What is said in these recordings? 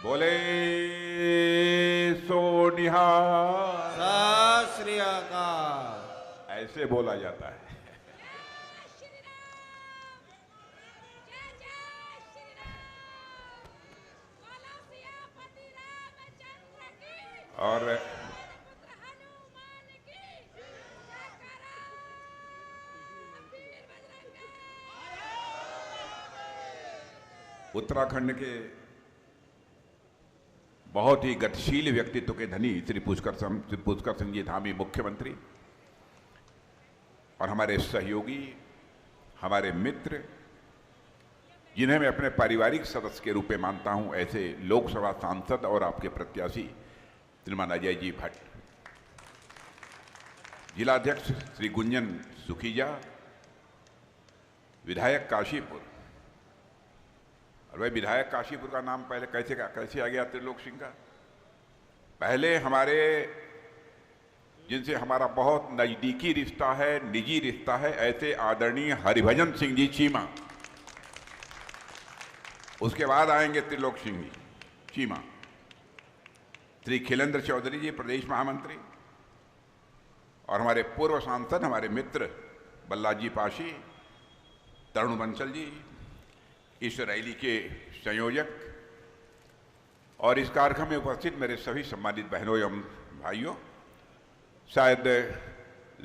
बोले सो निहाल। सत श्री अकाल। ऐसे बोला जाता है। और उत्तराखंड के बहुत ही गतिशील व्यक्तित्व के धनी श्री पुष्कर सिंह जी धामी मुख्यमंत्री और हमारे सहयोगी, हमारे मित्र, जिन्हें मैं अपने पारिवारिक सदस्य के रूप में मानता हूं, ऐसे लोकसभा सांसद और आपके प्रत्याशी श्रीमान अजय जी भट्ट, जिलाध्यक्ष श्री गुंजन सुखीजा, विधायक काशीपुर। और वह विधायक काशीपुर का नाम पहले कैसे आ गया त्रिलोक सिंह का? पहले हमारे, जिनसे हमारा बहुत नजदीकी रिश्ता है, निजी रिश्ता है, ऐसे आदरणीय हरिभजन सिंह जी चीमा, उसके बाद आएंगे त्रिलोक सिंह जी चीमा, श्री खिलेंद्र चौधरी जी प्रदेश महामंत्री, और हमारे पूर्व सांसद, हमारे मित्र बल्लाजी पाशी, तरुण बंसल जी, इस रैली के संयोजक, और इस कार्यक्रम में उपस्थित मेरे सभी सम्मानित बहनों एवं भाइयों। शायद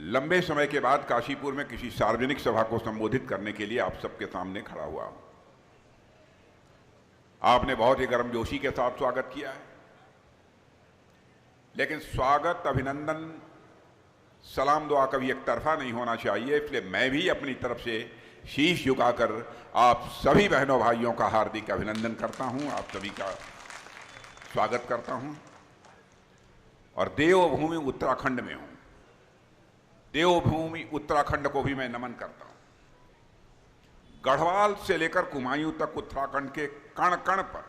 लंबे समय के बाद काशीपुर में किसी सार्वजनिक सभा को संबोधित करने के लिए आप सबके सामने खड़ा हुआ हूं। आपने बहुत ही गर्मजोशी के साथ स्वागत किया है, लेकिन स्वागत, अभिनंदन, सलाम दुआ कभी एक तरफा नहीं होना चाहिए। इसलिए मैं भी अपनी तरफ से शीश झुकाकर आप सभी बहनों भाइयों का हार्दिक अभिनंदन करता हूं, आप सभी का स्वागत करता हूं। और देवभूमि उत्तराखंड में हूं, देवभूमि उत्तराखंड को भी मैं नमन करता हूं। गढ़वाल से लेकर कुमायूं तक उत्तराखंड के कण कण पर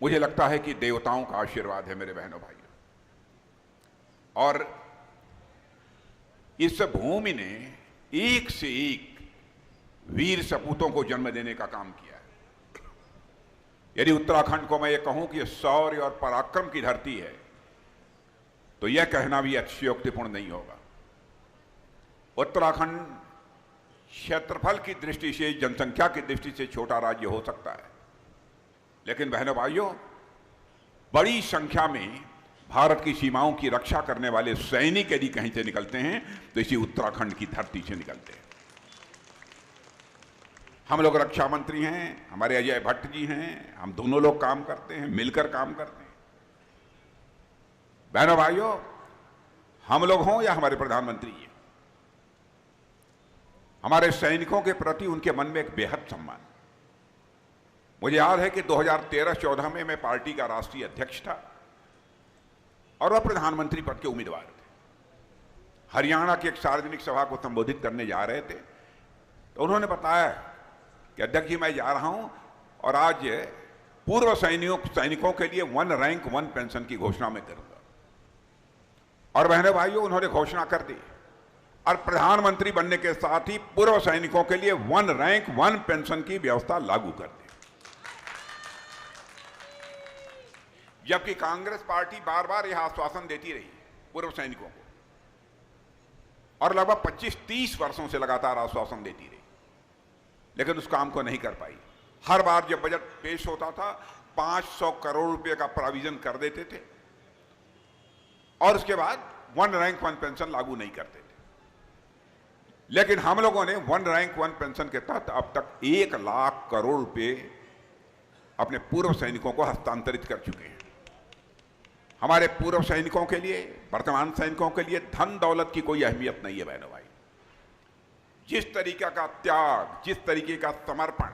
मुझे लगता है कि देवताओं का आशीर्वाद है मेरे बहनों भाइयों। और इस भूमि ने एक से एक वीर सपूतों को जन्म देने का काम किया है। यदि उत्तराखंड को मैं ये कहूं कि शौर्य और पराक्रम की धरती है, तो यह कहना भी अतिशयोक्तिपूर्ण नहीं होगा। उत्तराखंड क्षेत्रफल की दृष्टि से, जनसंख्या की दृष्टि से छोटा राज्य हो सकता है, लेकिन बहनों भाइयों, बड़ी संख्या में भारत की सीमाओं की रक्षा करने वाले सैनिक यदि कहीं से निकलते हैं तो इसी उत्तराखंड की धरती से निकलते हैं। हम लोग रक्षा मंत्री हैं, हमारे अजय भट्ट जी हैं, हम दोनों लोग काम करते हैं, मिलकर काम करते हैं। बहनों भाइयों, हम लोग हों या हमारे प्रधानमंत्री जी, हमारे सैनिकों के प्रति उनके मन में एक बेहद सम्मान। मुझे याद है कि 2013-14 में मैं पार्टी का राष्ट्रीय अध्यक्ष था और वह प्रधानमंत्री पद के उम्मीदवार थे। हरियाणा की एक सार्वजनिक सभा को संबोधित करने जा रहे थे, तो उन्होंने बताया कि अध्यक्ष जी, मैं जा रहा हूं और आज पूर्व सैनिकों के लिए 1 रैंक 1 पेंशन की घोषणा मैं करूंगा। और बहनों भाइयों, उन्होंने घोषणा कर दी और प्रधानमंत्री बनने के साथ ही पूर्व सैनिकों के लिए 1 रैंक 1 पेंशन की व्यवस्था लागू कर दी। जबकि कांग्रेस पार्टी बार बार यह आश्वासन देती रही पूर्व सैनिकों को, और लगभग 25-30 वर्षों से लगातार आश्वासन देती रही, लेकिन उस काम को नहीं कर पाई। हर बार जब बजट पेश होता था, 500 करोड़ रुपए का प्रोविजन कर देते थे और उसके बाद 1 रैंक 1 पेंशन लागू नहीं करते थे। लेकिन हम लोगों ने 1 रैंक 1 पेंशन के तहत अब तक 1 लाख करोड़ रुपए अपने पूर्व सैनिकों को हस्तांतरित कर चुके हैं। हमारे पूर्व सैनिकों के लिए, वर्तमान सैनिकों के लिए धन दौलत की कोई अहमियत नहीं है बहनों भाई। जिस तरीके का त्याग, जिस तरीके का समर्पण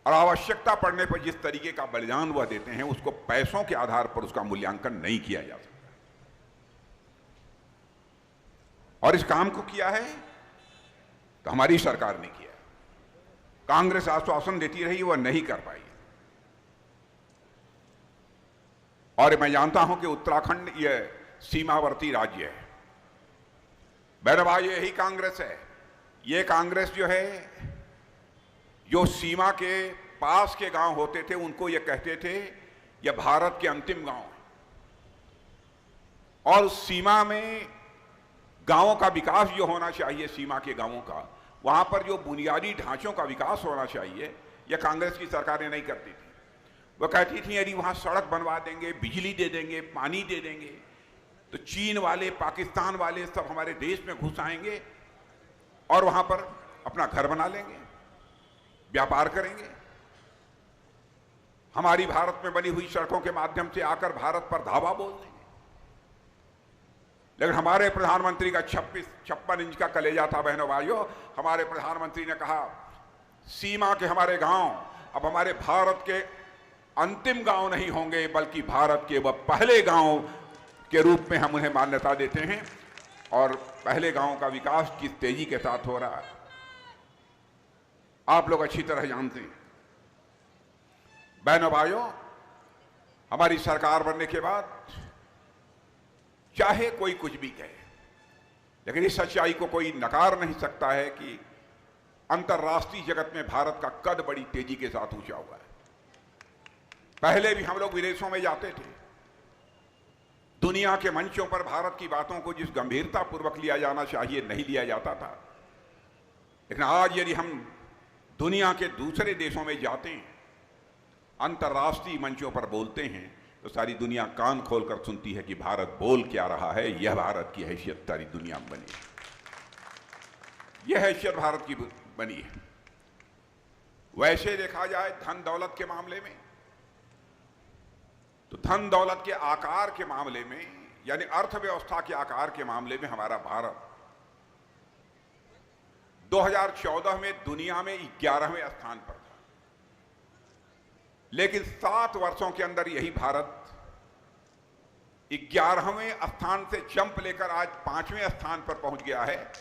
और आवश्यकता पड़ने पर जिस तरीके का बलिदान वह देते हैं, उसको पैसों के आधार पर उसका मूल्यांकन नहीं किया जा सकता। और इस काम को किया है तो हमारी सरकार ने किया। कांग्रेस आश्वासन देती रही, वह नहीं कर पाई। और मैं जानता हूं कि उत्तराखंड यह सीमावर्ती राज्य है। बहनों भाई, यही कांग्रेस है, ये कांग्रेस जो है, जो सीमा के पास के गांव होते थे उनको ये कहते थे यह भारत के अंतिम गांव है। और उस सीमा में गांवों का विकास जो होना चाहिए, सीमा के गांवों का, वहां पर जो बुनियादी ढांचों का विकास होना चाहिए, यह कांग्रेस की सरकारें नहीं करती थी। वह कहती थी यदि वहां सड़क बनवा देंगे, बिजली दे देंगे, पानी दे देंगे, तो चीन वाले, पाकिस्तान वाले सब हमारे देश में घुस आएंगे और वहां पर अपना घर बना लेंगे, व्यापार करेंगे। हमारी भारत में बनी हुई सड़कों के माध्यम से आकर भारत पर धावा बोल देंगे। लेकिन हमारे प्रधानमंत्री का 56 इंच का कलेजा था बहनों भाइयों। हमारे प्रधानमंत्री ने कहा सीमा के हमारे गांव अब हमारे भारत के अंतिम गांव नहीं होंगे, बल्कि भारत के वह पहले गांव के रूप में हम उन्हें मान्यता देते हैं। और पहले गांव का विकास किस तेजी के साथ हो रहा है आप लोग अच्छी तरह जानते हैं। बहनों भाइयों, हमारी सरकार बनने के बाद चाहे कोई कुछ भी कहे, लेकिन इस सच्चाई को कोई नकार नहीं सकता है कि अंतर्राष्ट्रीय जगत में भारत का कद बड़ी तेजी के साथ ऊंचा हुआ है। पहले भी हम लोग विदेशों में जाते थे, दुनिया के मंचों पर भारत की बातों को जिस गंभीरता पूर्वक लिया जाना चाहिए नहीं लिया जाता था। लेकिन आज यदि हम दुनिया के दूसरे देशों में जाते हैं, अंतर्राष्ट्रीय मंचों पर बोलते हैं, तो सारी दुनिया कान खोलकर सुनती है कि भारत बोल क्या रहा है। यह भारत की हैसियत सारी दुनिया में बनी है, यह हैसियत भारत की बनी है। वैसे देखा जाए धन दौलत के मामले में, तो धन दौलत के आकार के मामले में, यानी अर्थव्यवस्था के आकार के मामले में हमारा भारत 2014 में दुनिया में 11वें स्थान पर था। लेकिन 7 वर्षों के अंदर यही भारत 11वें स्थान से जंप लेकर आज 5वें स्थान पर पहुंच गया है।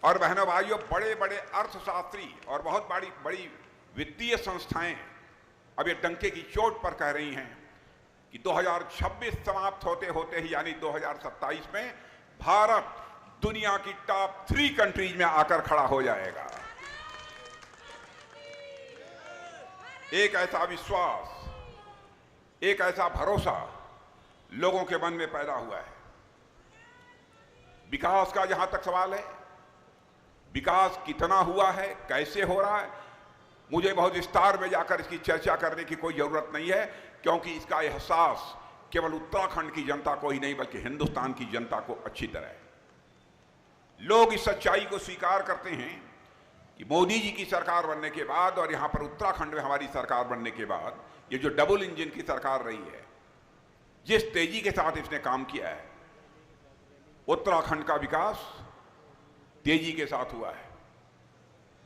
और बहनों भाइयों, बड़े बड़े अर्थशास्त्री और बहुत बड़ी बड़ी वित्तीय संस्थाएं अब ये डंके की चोट पर कह रही हैं कि 2026 समाप्त होते होते ही, यानी 2027 में भारत दुनिया की टॉप 3 कंट्रीज में आकर खड़ा हो जाएगा। एक ऐसा विश्वास, एक ऐसा भरोसा लोगों के मन में पैदा हुआ है। विकास का जहां तक सवाल है, विकास कितना हुआ है, कैसे हो रहा है, मुझे बहुत विस्तार में जाकर इसकी चर्चा करने की कोई जरूरत नहीं है, क्योंकि इसका एहसास केवल उत्तराखंड की जनता को ही नहीं बल्कि हिंदुस्तान की जनता को अच्छी तरह है। लोग इस सच्चाई को स्वीकार करते हैं कि मोदी जी की सरकार बनने के बाद और यहां पर उत्तराखंड में हमारी सरकार बनने के बाद ये जो डबल इंजन की सरकार रही है, जिस तेजी के साथ इसने काम किया है, उत्तराखंड का विकास तेजी के साथ हुआ है।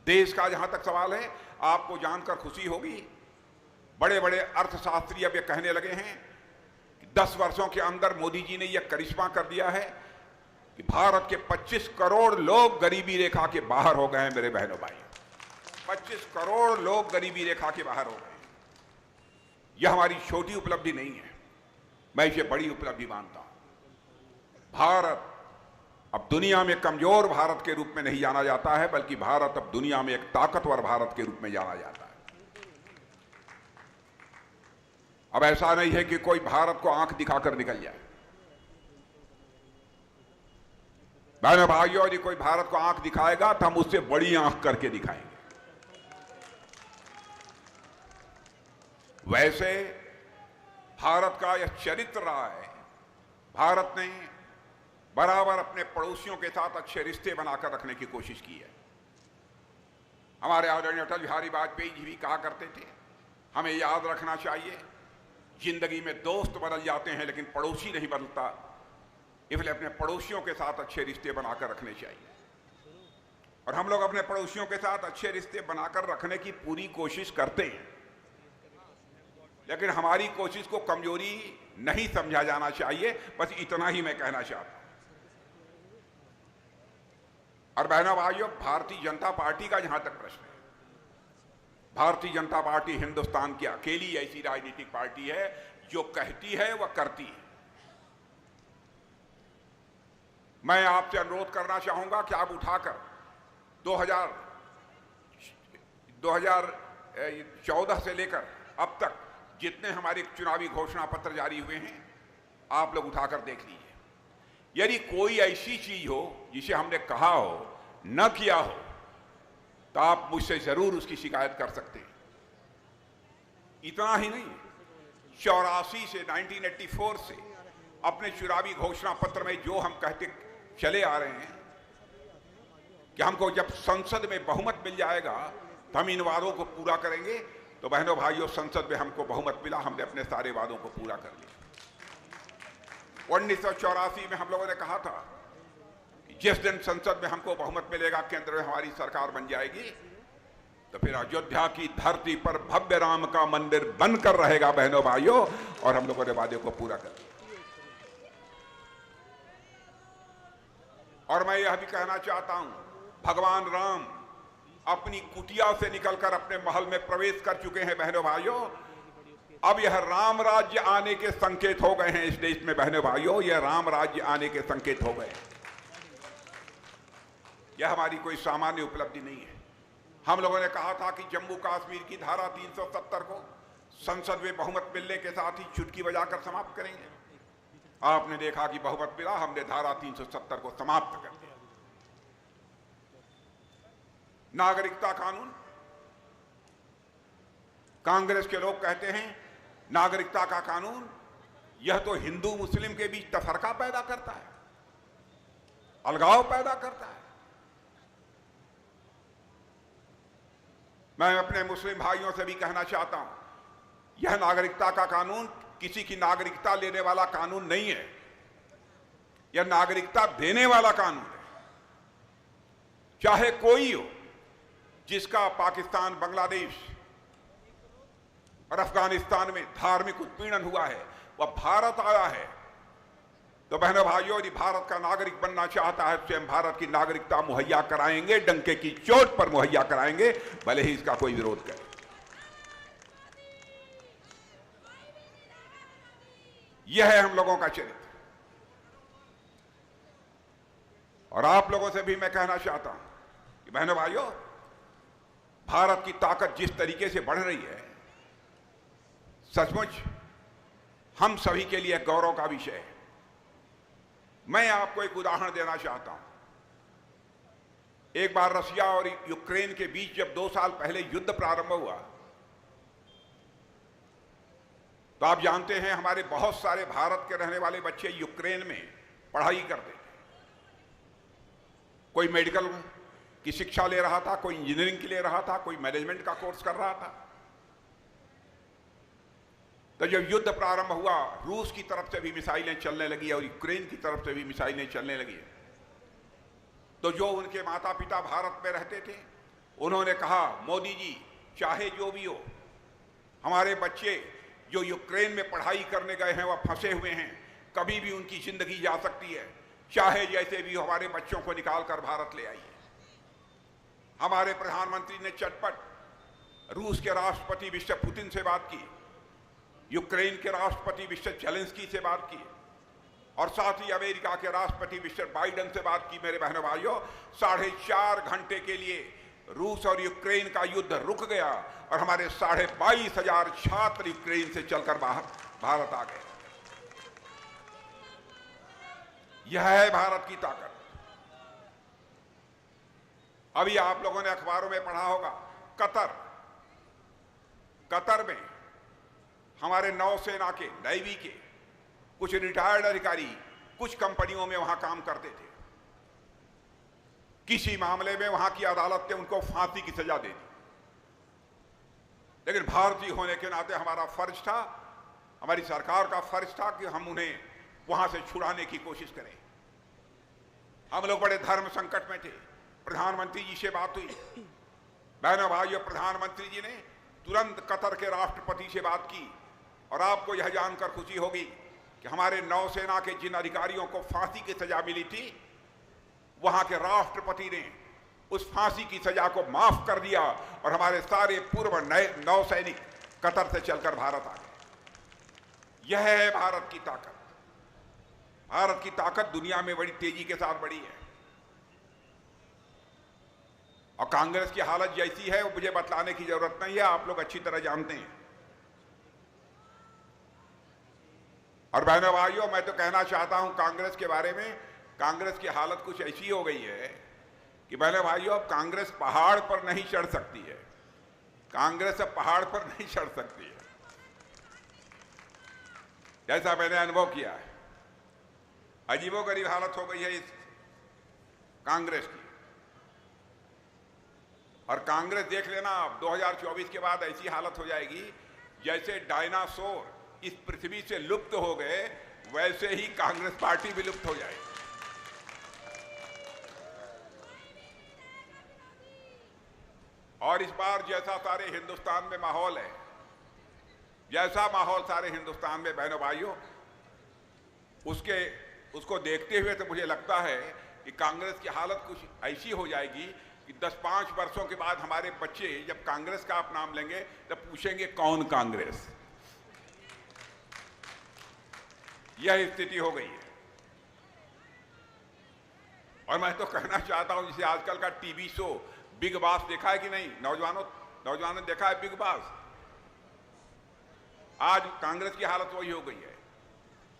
देश का जहां तक सवाल है, आपको जानकर खुशी होगी, बड़े बड़े अर्थशास्त्री अब ये कहने लगे हैं कि 10 वर्षों के अंदर मोदी जी ने यह करिश्मा कर दिया है कि भारत के 25 करोड़ लोग गरीबी रेखा के बाहर हो गए हैं। मेरे बहनों भाई, 25 करोड़ लोग गरीबी रेखा के बाहर हो गए। यह हमारी छोटी उपलब्धि नहीं है, मैं इसे बड़ी उपलब्धि मानता हूं। भारत अब दुनिया में कमजोर भारत के रूप में नहीं जाना जाता है, बल्कि भारत अब दुनिया में एक ताकतवर भारत के रूप में जाना जाता है। अब ऐसा नहीं है कि कोई भारत को आंख दिखाकर निकल जाए। बहनों भाइयों, यदि कोई भारत को आंख दिखाएगा तो हम उससे बड़ी आंख करके दिखाएंगे। वैसे भारत का यह चरित्र रहा है, भारत ने बराबर अपने पड़ोसियों के साथ अच्छे रिश्ते बनाकर रखने की कोशिश की है। हमारे आदरणीय अटल बिहारी वाजपेयी जी भी कहा करते थे, हमें याद रखना चाहिए जिंदगी में दोस्त बदल जाते हैं लेकिन पड़ोसी नहीं बदलता, इसलिए अपने पड़ोसियों के साथ अच्छे रिश्ते बनाकर रखने चाहिए। और हम लोग अपने पड़ोसियों के साथ अच्छे रिश्ते बनाकर रखने की पूरी कोशिश करते हैं, लेकिन हमारी कोशिश को कमजोरी नहीं समझा जाना चाहिए। बस इतना ही मैं कहना चाहता हूं। और बहनों भाइयों, भारतीय जनता पार्टी का जहां तक प्रश्न है, भारतीय जनता पार्टी हिंदुस्तान की अकेली ऐसी राजनीतिक पार्टी है जो कहती है वह करती है। मैं आपसे अनुरोध करना चाहूंगा कि आप उठाकर 14 से लेकर अब तक जितने हमारे चुनावी घोषणा पत्र जारी हुए हैं, आप लोग उठाकर देख लीजिए। यदि कोई ऐसी चीज हो जिसे हमने कहा हो, न किया हो, तो आप मुझसे जरूर उसकी शिकायत कर सकते हैं। इतना ही नहीं, 84 से 1984 से अपने चुनावी घोषणा पत्र में जो हम कहते चले आ रहे हैं कि हमको जब संसद में बहुमत मिल जाएगा तो हम इन वादों को पूरा करेंगे, तो बहनों भाइयों, संसद में हमको बहुमत मिला, हमने अपने सारे वादों को पूरा कर लिया। 1984 में हम लोगों ने कहा था कि जिस दिन संसद में हमको बहुमत मिलेगा, केंद्र में हमारी सरकार बन जाएगी, तो फिर अयोध्या की धरती पर भव्य राम का मंदिर बनकर रहेगा बहनों भाइयों, और हम लोगों ने वादे को पूरा कर लिया। और मैं यह भी कहना चाहता हूं, भगवान राम अपनी कुटिया से निकलकर अपने महल में प्रवेश कर चुके हैं बहनों भाइयों। अब यह राम राज्य आने के संकेत हो गए हैं इस देश में बहनों भाइयों, यह राम राज्य आने के संकेत हो गए। यह हमारी कोई सामान्य उपलब्धि नहीं है। हम लोगों ने कहा था कि जम्मू कश्मीर की धारा 370 को संसद में बहुमत मिलने के साथ ही चुटकी बजाकर समाप्त करेंगे। आपने देखा कि बहुमत मिला, हमने धारा 370 को समाप्त कर दिया। नागरिकता कानून, कांग्रेस के लोग कहते हैं नागरिकता का कानून यह तो हिंदू मुस्लिम के बीच तफरका पैदा करता है, अलगाव पैदा करता है। मैं अपने मुस्लिम भाइयों से भी कहना चाहता हूं, यह नागरिकता का कानून किसी की नागरिकता लेने वाला कानून नहीं है, यह नागरिकता देने वाला कानून है। चाहे कोई हो, जिसका पाकिस्तान, बांग्लादेश और अफगानिस्तान में धार्मिक उत्पीड़न हुआ है, वह भारत आया है, तो बहनों भाइयों, यदि भारत का नागरिक बनना चाहता है तो हम भारत की नागरिकता मुहैया कराएंगे, डंके की चोट पर मुहैया कराएंगे, भले ही इसका कोई विरोध करे। यह है हम लोगों का चरित्र। और आप लोगों से भी मैं कहना चाहता हूं कि बहनों भाइयों, भारत की ताकत जिस तरीके से बढ़ रही है, सचमुच हम सभी के लिए गौरव का विषय है। मैं आपको एक उदाहरण देना चाहता हूं। एक बार रशिया और यूक्रेन के बीच जब 2 साल पहले युद्ध प्रारंभ हुआ, तो आप जानते हैं हमारे बहुत सारे भारत के रहने वाले बच्चे यूक्रेन में पढ़ाई करते थे। कोई मेडिकल की शिक्षा ले रहा था, कोई इंजीनियरिंग की ले रहा था, कोई मैनेजमेंट का कोर्स कर रहा था। तो जब युद्ध प्रारंभ हुआ, रूस की तरफ से भी मिसाइलें चलने लगी और यूक्रेन की तरफ से भी मिसाइलें चलने लगी, तो जो उनके माता पिता भारत में रहते थे, उन्होंने कहा, मोदी जी, चाहे जो भी हो, हमारे बच्चे जो यूक्रेन में पढ़ाई करने गए हैं वह फंसे हुए हैं, कभी भी उनकी जिंदगी जा सकती है, चाहे जैसे भी हमारे बच्चों को निकाल कर भारत ले आइए। हमारे प्रधानमंत्री ने चटपट रूस के राष्ट्रपति मिस्टर पुतिन से बात की, यूक्रेन के राष्ट्रपति मिस्टर जेलेंस्की से बात की, और साथ ही अमेरिका के राष्ट्रपति मिस्टर बाइडेन से बात की। मेरे बहनों भाइयों, 4.5 घंटे के लिए रूस और यूक्रेन का युद्ध रुक गया और हमारे 22,500 छात्र यूक्रेन से चलकर भारत आ गए। यह है भारत की ताकत। अभी आप लोगों ने अखबारों में पढ़ा होगा, कतर में हमारे नौसेना के, नेवी के कुछ रिटायर्ड अधिकारी कुछ कंपनियों में वहां काम करते थे। किसी मामले में वहां की अदालत ने उनको फांसी की सजा दे दी, लेकिन भारतीय होने के नाते हमारा फर्ज था, हमारी सरकार का फर्ज था कि हम उन्हें वहां से छुड़ाने की कोशिश करें। हम लोग बड़े धर्म संकट में थे, प्रधानमंत्री जी से बात हुई। बहनों भाइयों, प्रधानमंत्री जी ने तुरंत कतर के राष्ट्रपति से बात की, और आपको यह जानकर खुशी होगी कि हमारे नौसेना के जिन अधिकारियों को फांसी की सजा मिली थी, वहां के राष्ट्रपति ने उस फांसी की सजा को माफ कर दिया और हमारे सारे पूर्व नौसैनिक कतर से चलकर भारत आ गए। यह है भारत की ताकत। भारत की ताकत दुनिया में बड़ी तेजी के साथ बढ़ी है। और कांग्रेस की हालत जैसी है वो मुझे बतलाने की जरूरत नहीं है, आप लोग अच्छी तरह जानते हैं। और बहनों भाइयों, मैं तो कहना चाहता हूं कांग्रेस के बारे में, कांग्रेस की हालत कुछ ऐसी हो गई है कि बहनों भाइयों, अब कांग्रेस पहाड़ पर नहीं चढ़ सकती है। कांग्रेस अब पहाड़ पर नहीं चढ़ सकती है, जैसा मैंने अनुभव किया है। अजीबोगरीब हालत हो गई है इस कांग्रेस की। और कांग्रेस देख लेना, अब 2024 के बाद ऐसी हालत हो जाएगी जैसे डायनासोर इस पृथ्वी से लुप्त हो गए, वैसे ही कांग्रेस पार्टी भी लुप्त हो जाएगी। और इस बार जैसा सारे हिंदुस्तान में माहौल है, जैसा माहौल सारे हिंदुस्तान में बहनों भाइयों, उसको देखते हुए तो मुझे लगता है कि कांग्रेस की हालत कुछ ऐसी हो जाएगी कि 10-5 वर्षों के बाद हमारे बच्चे जब कांग्रेस का आप नाम लेंगे तब पूछेंगे कौन कांग्रेस। यह स्थिति हो गई है। और मैं तो कहना चाहता हूं, जैसे आजकल का टीवी शो बिग बॉस देखा है कि नहीं? नौजवानों ने देखा है बिग बॉस? आज कांग्रेस की हालत वही हो गई है।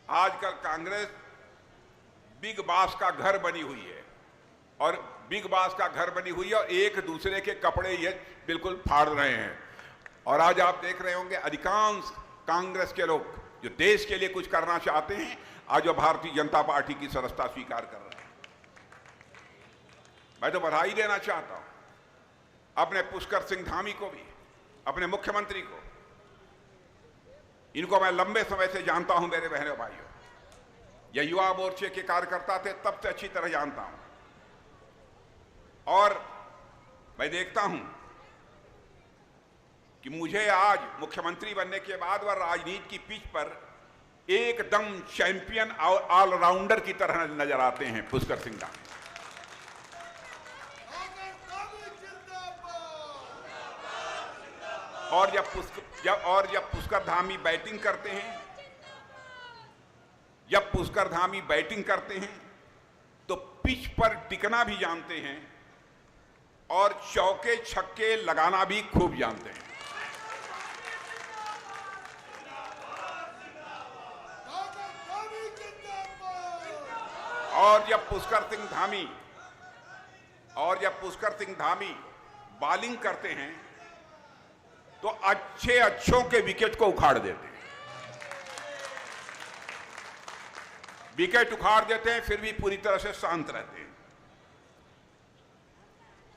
आजकल कांग्रेस बिग बॉस का घर बनी हुई है, और बिग बॉस का घर बनी हुई है, और एक दूसरे के कपड़े ये बिल्कुल फाड़ रहे हैं। और आज आप देख रहे होंगे अधिकांश कांग्रेस के लोग जो देश के लिए कुछ करना चाहते हैं, आज वो भारतीय जनता पार्टी की सदस्यता स्वीकार कर रहे हैं। मैं तो बधाई देना चाहता हूं अपने पुष्कर सिंह धामी को भी, अपने मुख्यमंत्री को। इनको मैं लंबे समय से जानता हूं मेरे बहनों भाइयों। ये युवा मोर्चे के कार्यकर्ता थे तब से अच्छी तरह जानता हूं। और मैं देखता हूं कि मुझे आज मुख्यमंत्री बनने के बाद वह राजनीति की पिच पर एकदम चैंपियन और ऑलराउंडर की तरह नजर आते हैं पुष्कर सिंह धामी। और जब पुष्कर धामी बैटिंग करते हैं, तो पिच पर टिकना भी जानते हैं और चौके छक्के लगाना भी खूब जानते हैं। और जब पुष्कर सिंह धामी बॉलिंग करते हैं तो अच्छों के विकेट को उखाड़ देते हैं। विकेट उखाड़ देते हैं, फिर भी पूरी तरह से शांत रहते हैं।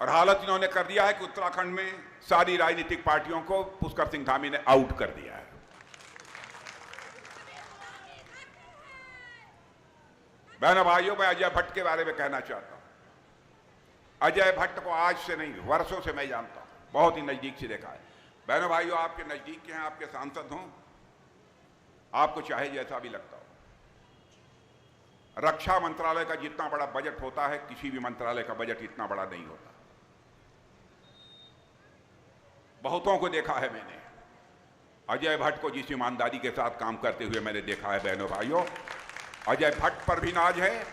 और हालत इन्होंने कर दिया है कि उत्तराखंड में सारी राजनीतिक पार्टियों को पुष्कर सिंह धामी ने आउट कर दिया है। बहनों भाइयों, मैं अजय भट्ट के बारे में कहना चाहता हूं। अजय भट्ट को आज से नहीं, वर्षों से मैं जानता हूं, बहुत ही नजदीक से देखा है। बहनों भाइयों, आपके नजदीक के हैं, आपके सांसद हों, आपको चाहे जैसा भी लगता हो, रक्षा मंत्रालय का जितना बड़ा बजट होता है, किसी भी मंत्रालय का बजट इतना बड़ा नहीं होता। बहुतों को देखा है मैंने, अजय भट्ट को जिस ईमानदारी के साथ काम करते हुए मैंने देखा है। बहनों भाइयों, अजय भट्ट पर भी नाज है,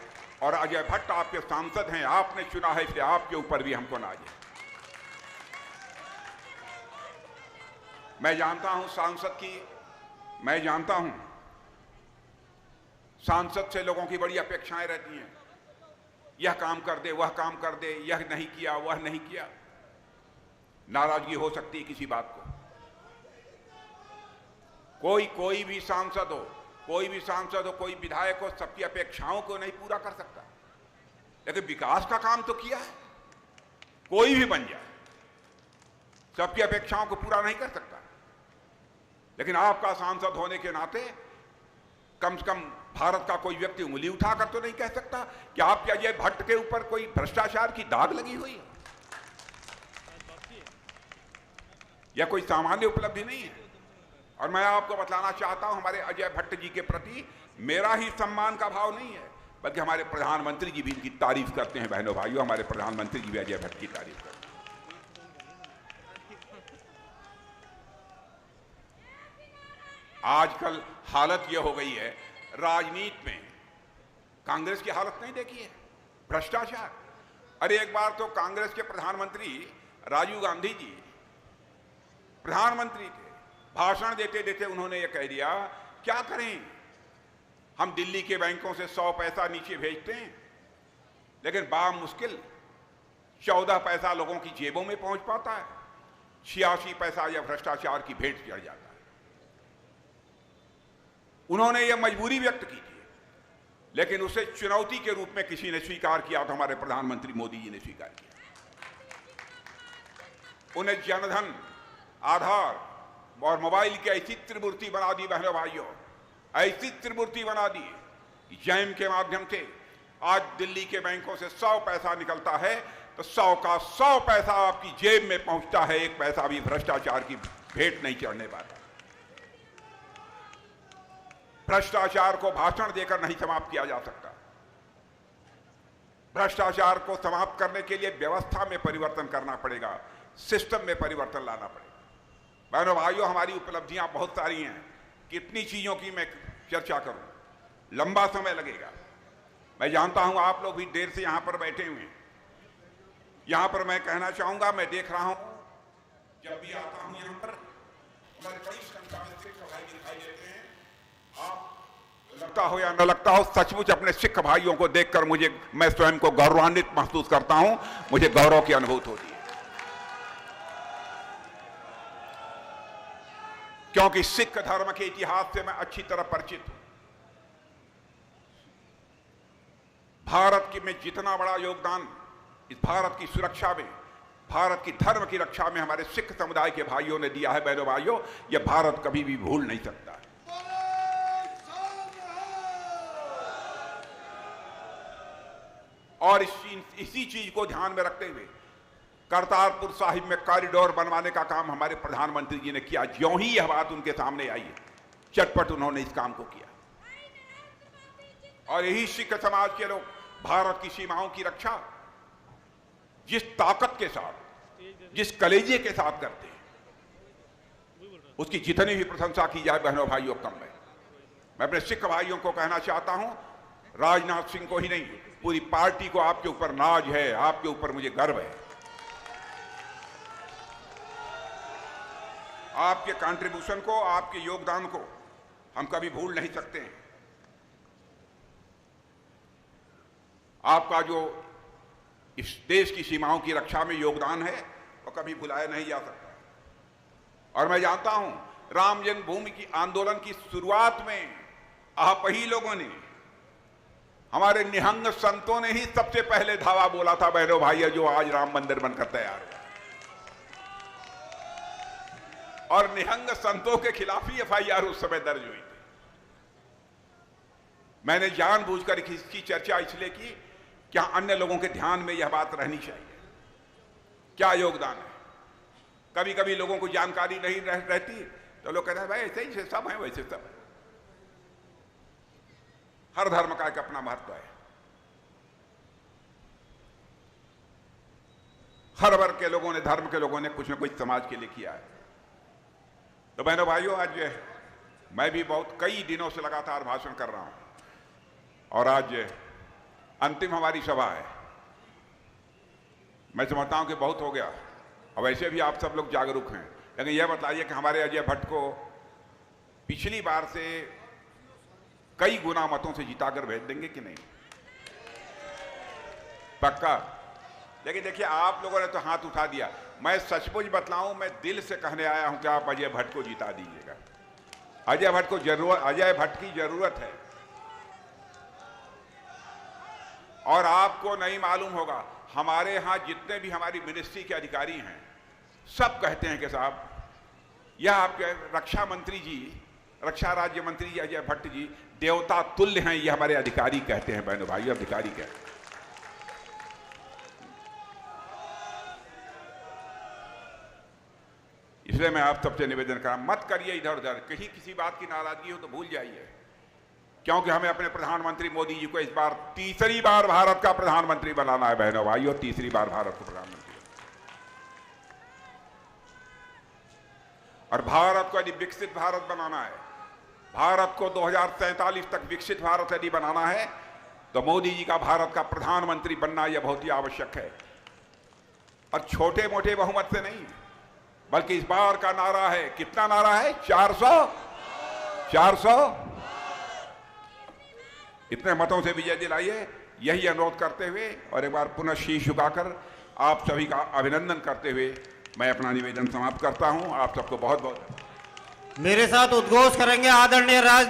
और अजय भट्ट आपके सांसद हैं, आपने चुना है, इसलिए आपके ऊपर भी हमको नाज है। मैं जानता हूं सांसद से लोगों की बड़ी अपेक्षाएं रहती हैं। यह काम कर दे, वह काम कर दे, यह नहीं किया, वह नहीं किया। नाराजगी हो सकती है किसी बात को। कोई भी सांसद हो, कोई विधायक हो, सबकी अपेक्षाओं को नहीं पूरा कर सकता, लेकिन विकास का काम तो किया है। कोई भी बन जाए, सबकी अपेक्षाओं को पूरा नहीं कर सकता, लेकिन आपका सांसद होने के नाते कम से कम भारत का कोई व्यक्ति उंगली उठाकर तो नहीं कह सकता कि आपके अजय भट्ट के ऊपर कोई भ्रष्टाचार की दाग लगी हुई है। यह कोई सामान्य उपलब्धि नहीं है। और मैं आपको बतलाना चाहता हूं, हमारे अजय भट्ट जी के प्रति मेरा ही सम्मान का भाव नहीं है, बल्कि हमारे प्रधानमंत्री जी भी इनकी तारीफ करते हैं। बहनों भाइयों, हमारे प्रधानमंत्री जी भी अजय भट्ट की तारीफ करते हैं। आजकल हालत यह हो गई है, राजनीति में कांग्रेस की हालत नहीं देखी है, भ्रष्टाचार। अरे एक बार तो कांग्रेस के प्रधानमंत्री राजीव गांधी जी प्रधानमंत्री थे, भाषण देते देते उन्होंने ये कह दिया, क्या करें, हम दिल्ली के बैंकों से 100 पैसा नीचे भेजते हैं, लेकिन मुश्किल 14 पैसा लोगों की जेबों में पहुंच पाता है, 86 पैसा या भ्रष्टाचार की भेंट चढ़ जाता है। उन्होंने यह मजबूरी व्यक्त की थी, लेकिन उसे चुनौती के रूप में किसी ने स्वीकार किया तो हमारे प्रधानमंत्री मोदी जी ने स्वीकार किया। उन्हें जनधन, आधार और मोबाइल की ऐसी त्रिमूर्ति बना दी बहनों भाइयों, ऐसी त्रिमूर्ति बना दी कि जैम के माध्यम से आज दिल्ली के बैंकों से 100 पैसा निकलता है तो 100 का 100 पैसा आपकी जेब में पहुंचता है, एक पैसा भी भ्रष्टाचार की भेंट नहीं चढ़ने पाता। भ्रष्टाचार को भाषण देकर नहीं समाप्त किया जा सकता। भ्रष्टाचार को समाप्त करने के लिए व्यवस्था में परिवर्तन करना पड़ेगा, सिस्टम में परिवर्तन लाना पड़ेगा। बहनों भाइयों, हमारी उपलब्धियां बहुत सारी हैं, कितनी चीजों की मैं चर्चा करूं, लंबा समय लगेगा। मैं जानता हूं आप लोग भी देर से यहां पर बैठे हुए हैं। यहां पर मैं कहना चाहूंगा, मैं देख रहा हूं जब भी आता हूं यहां पर हमारे बड़ी संख्या में सिख भाई दिखाई देते हैं। आप लगता हो या न लगता हो, सचमुच अपने सिख भाइयों को देखकर मैं स्वयं को गौरवान्वित महसूस करता हूं, मुझे गौरव की अनुभूति होती है, क्योंकि सिख धर्म के इतिहास से मैं अच्छी तरह परिचित हूं। भारत की में जितना बड़ा योगदान इस भारत की सुरक्षा में, भारत की धर्म की रक्षा में हमारे सिख समुदाय के भाइयों ने दिया है, बहनों भाइयों, यह भारत कभी भी भूल नहीं सकता। और इसी चीज को ध्यान में रखते हुए करतारपुर साहिब में कॉरिडोर बनवाने का काम हमारे प्रधानमंत्री जी ने किया। ज्यों ही यह बात उनके सामने आई, चटपट उन्होंने इस काम को किया। और यही सिख समाज के लोग भारत की सीमाओं की रक्षा जिस ताकत के साथ, जिस कलेजे के साथ करते हैं, उसकी जितनी भी प्रशंसा की जाए बहनों भाइयों कम है। मैं अपने सिख भाइयों को कहना चाहता हूं, राजनाथ सिंह को ही नहीं, पूरी पार्टी को आपके ऊपर नाज है, आपके ऊपर मुझे गर्व है। आपके कंट्रीब्यूशन को, आपके योगदान को हम कभी भूल नहीं सकते हैं। आपका जो इस देश की सीमाओं की रक्षा में योगदान है वो कभी भुलाया नहीं जा सकता। और मैं जानता हूं, राम जन्मभूमि की आंदोलन की शुरुआत में आप ही लोगों ने, हमारे निहंग संतों ने ही सबसे पहले धावा बोला था बहनों भाइयों, जो आज राम मंदिर बनकर तैयार है। और निहंग संतों के खिलाफ ही FIR उस समय दर्ज हुई थी। मैंने जानबूझकर इसकी चर्चा इसलिए की, क्या अन्य लोगों के ध्यान में यह बात रहनी चाहिए, क्या योगदान है। कभी कभी लोगों को जानकारी नहीं रहती तो लोग कहते हैं भाई ऐसे ही सब है, वैसे सब है। हर धर्म का एक अपना महत्व है, हर वर्ग के लोगों ने, धर्म के लोगों ने कुछ न कुछ समाज के लिए किया है। तो बहनों भाइयों, आज मैं भी कई दिनों से लगातार भाषण कर रहा हूं और आज अंतिम हमारी सभा है। मैं समझता हूं कि बहुत हो गया, और वैसे भी आप सब लोग जागरूक हैं, लेकिन यह बताइए कि हमारे अजय भट्ट को पिछली बार से कई गुना मतों से जिताकर भेज देंगे कि नहीं? पक्का? लेकिन देखिए, आप लोगों ने तो हाथ उठा दिया। मैं सचमुच बतलाऊं, मैं दिल से कहने आया हूं कि आप अजय भट्ट को जिता दीजिएगा। अजय भट्ट की जरूरत है। और आपको नहीं मालूम होगा, हमारे यहां जितने भी हमारी मिनिस्ट्री के अधिकारी हैं, सब कहते हैं कि साहब, यह आपके रक्षा मंत्री जी, रक्षा राज्य मंत्री जी अजय भट्ट जी देवता तुल्य हैं, ये हमारे अधिकारी कहते हैं। बहनों भाइयों, अधिकारी कहते हैं। इसलिए मैं आप सबसे निवेदन कर रहा हूं, मत करिए इधर उधर, कहीं किसी बात की नाराजगी हो तो भूल जाइए, क्योंकि हमें अपने प्रधानमंत्री मोदी जी को इस बार तीसरी बार भारत का प्रधानमंत्री बनाना है। बहनों भाइयों, तीसरी बार भारत को प्रधानमंत्री, और भारत को यदि विकसित भारत बनाना है, भारत को 2047 तक विकसित भारत यदि बनाना है, तो मोदी जी का भारत का प्रधानमंत्री बनना यह बहुत ही आवश्यक है, और छोटे मोटे बहुमत से नहीं, बल्कि इस बार का नारा है, कितना नारा है? 400 इतने मतों से विजय दिलाइए, यही अनुरोध करते हुए और एक बार पुनः शीश झुकाकर आप सभी का अभिनंदन करते हुए मैं अपना निवेदन समाप्त करता हूं। आप सबको बहुत बहुत मेरे साथ उद्घोष करेंगे आदरणीय राज